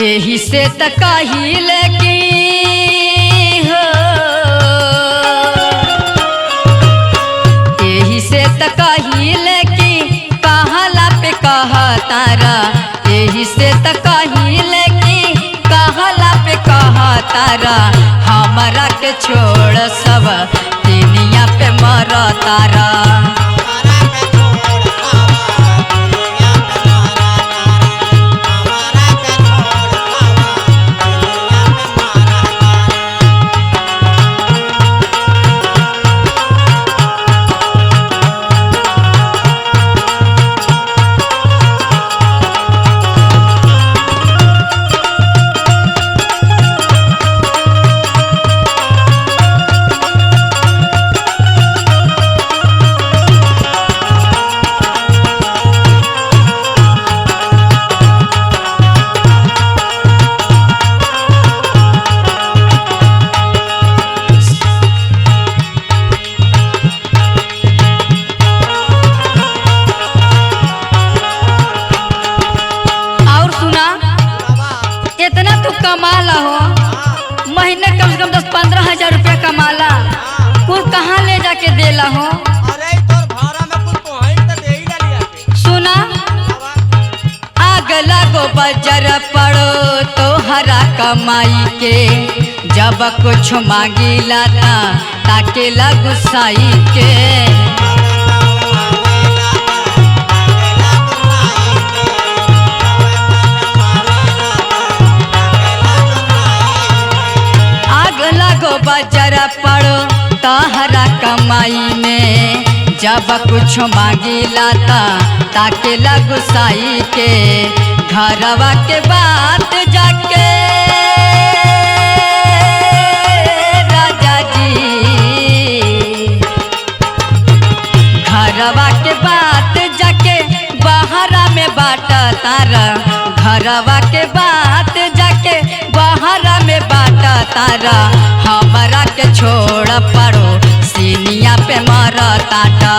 एही से त कहिले कि हो, एही से त कहिले कि कहला पे कहतारा, एही से त कहिले कि कहला पे कहतारा, हमरा के छोड़ सब दुनिया पे मरतारा। कमाला हो महीने कम से कम 10-15 हज़ार रुपया कमाला, कुल कहाँ ले जाके देला हो? अरे तोर भाड़ा में कुछ कोई त दे ही ना लिया। सुना आग लागो बजर पड़ो तो हरा कमाई के, जब कुछ मांगीला ताके गुस्साई के। बजर पड़ो तहरा कमाई में, जब कुछ मांगीला ताके गुस्साई के। घरवा के बात जाके राजा जी, घरवा के बात जाके बहरा में बाटा तारा, घरवा के बात जाके बहरा में बाटा तारा, हमरा के छोड़ पड़ो सीनिया पे मरताटा।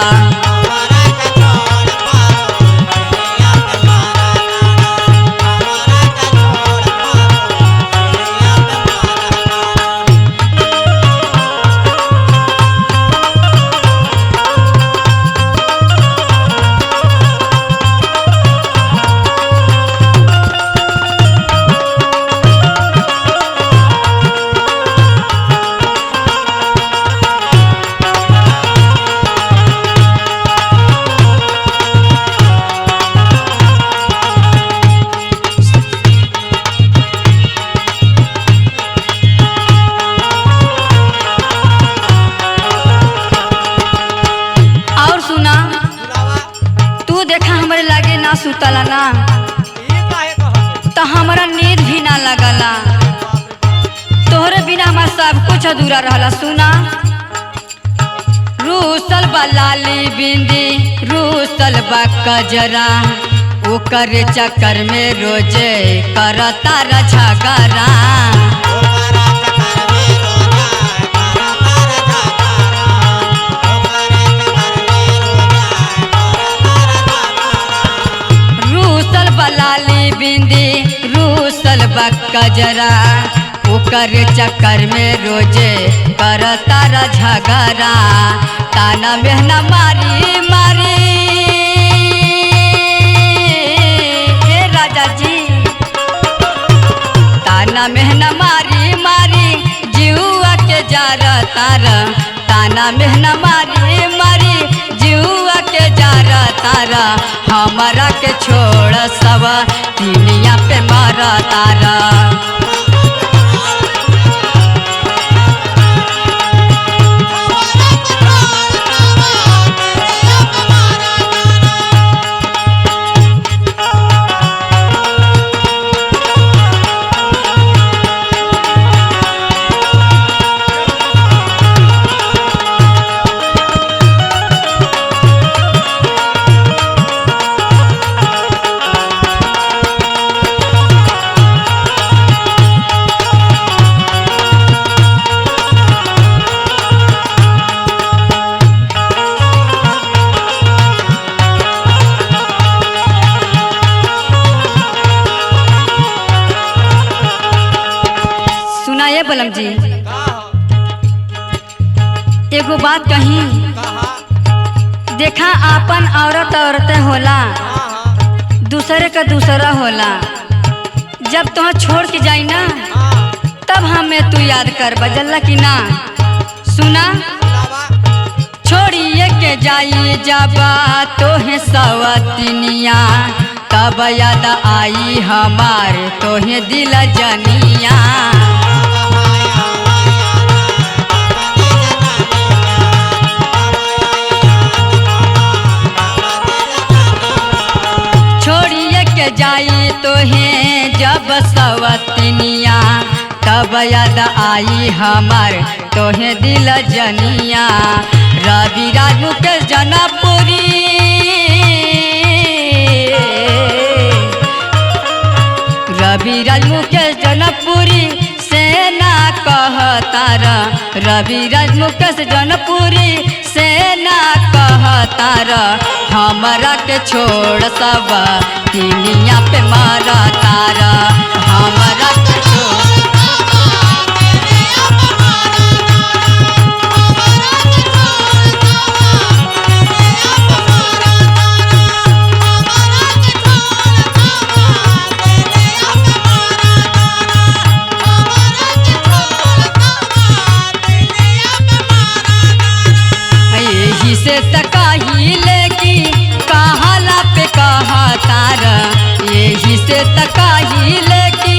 सुतला ना तो हमारा नींद भी ना लगला, तोहरे बिना हमारा सब कुछ अधूरा रहला। सुना रूसल बा लाली बिंदी, रूसल बा कजरा, ओकर चक्कर में रोजे करता झगड़ा। लाली बिंदी रूसल बकजरा, ओकर चक्कर में रोजे करता झगड़ा। ताना मेहना मारी मारी हे राजा जी, ताना मेहना मारी मारी जीवा के जार तार, ताना मेहना मारी मारी जीवा के जार तारा, हमरा के छोड़ सब दुनिया पे मरतारा। एगो बात कही, कहा देखा आपन औरत औरतें होला, हाँ हाँ दूसरे का दूसरा होला। जब तुह छोड़ के जाई ना हाँ तब हमें तू याद कर बजल्ला की ना। सुना, सुनावा छोड़िए के जाई जाबा तोहे सवतिनिया, तब याद आई हमारे तोहे दिल जनिया। छोड़िए के जाई तोहे जब सवतिनिया, तब याद आई हमार तोहे दिल जनिया। रवि राज मुकेश जनपुरी, रवि राज मुकेश जनपुरी से ना कहतारा, रवि राज मुकेश जनपुरी से ना कहतारा, हमरा के छोड़ सब दुनिया पे मारा तारा, हमरा के छोड़ यही से तकाहिले की कहला पे कहतारा, यही से तकाहिले की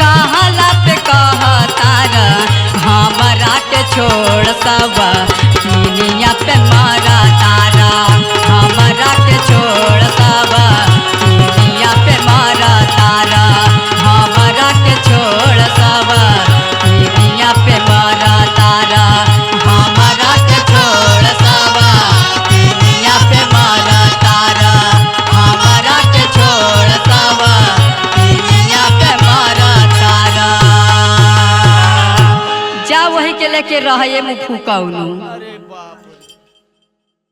कहला पे कहतारा, हमरा के छोड़ सब दुनिया पे मारा तारा, हमरा के छोड़ सब दुनिया पे मारा तारा, हमरा के छोड़ सब दुनिया पे मारा तारा, हमरा के छोड़ सब दुनिया पे मारा तारा, हमरा के छोड़ सब दुनिया पे मारा तारा। जा वही के लेके रहे मुँह फूकौनु। अरे बाप रे।